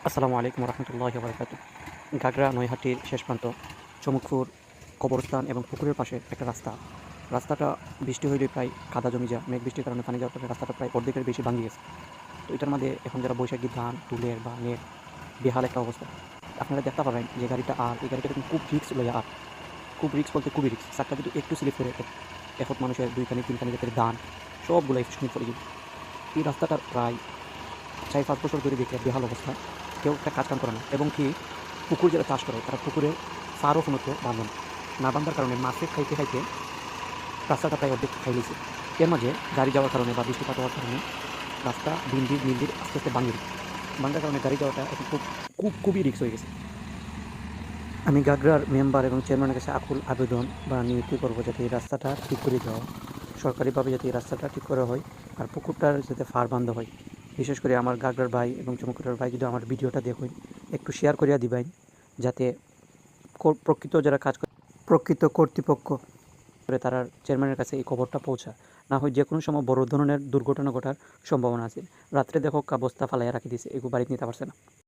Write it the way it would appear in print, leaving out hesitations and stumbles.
আসসালামু আলাইকুম রহমতুল্লাহি বারাকাতুহু। গাগরা নৈহাটির শেষ প্রান্ত চমকপুর কবরস্থান এবং পুকুরের পাশে একটা রাস্তা। রাস্তাটা বৃষ্টি হইলে প্রায় কাদা জমি যায়। মেঘ বৃষ্টির কারণে পানি যাওয়ার কারণে রাস্তাটা প্রায় অর্ধেকের বেশি ভাঙি গেছে। তো এটার মধ্যে এখন যারা বৈশাখী ধান তুলের বা নেট বেহাল একটা অবস্থা। আপনারা দেখতে পারেন যে গাড়িটা এই গাড়িটা কিন্তু খুব রিস্ক লইয়া খুব রিস্ক বলতে খুবই রিস্ক। চাক্কা যদি একটু স্লিপ করে এখন মানুষের 2 কানি 3 কানি জাতের ধান সবগুলাই স্লিপ পড়ে যাবে। এই রাস্তাটার প্রায় 4-5 বছর ধরে দেখে বেহাল অবস্থা। কেউ একটা কাজ কাম করে না এবং কি পুকুর যারা চাষ করে তারা পুকুরে সারও ফোনত বাঁধে না বাঁধার কারণে মাছে খাইতে খাইতে রাস্তাটা প্রায় অর্ধেক খাই নিয়েছে। এর মাঝে গাড়ি যাওয়ার কারণে বা বৃষ্টিপাত হওয়ার কারণে রাস্তা দিন দিন আস্তে আস্তে ভাঙার কারণে গাড়ি যাওয়াটা এখন খুবই রিস্ক হয়ে গেছে। আমি গাগরার মেম্বার এবং চেয়ারম্যানের কাছে আকুল আবেদন বা নিয়তি করবো যাতে এই রাস্তাটা ঠিক করে দেওয়া হয়, সরকারিভাবে যাতে এই রাস্তাটা ঠিক করা হয় আর পুকুরটার যাতে ফার বান্ধ হয়। বিশেষ করে আমার গাগরার ভাই এবং চমকুটার ভাই যদি আমার ভিডিওটা দেখেন একটু শেয়ার করিয়া দিবেন যাতে প্রকৃত যারা কাজ করে প্রকৃত কর্তৃপক্ষ করে তারা চেয়ারম্যানের কাছে এই খবরটা পৌঁছায়। না হয় যে কোনো সময় বড় ধরনের দুর্ঘটনা ঘটার সম্ভাবনা আছে। রাত্রে দেখো বস্তা ফালাইয়া রাখি দিয়েছে, এগুলো বাড়িতে নিতে পারছে না।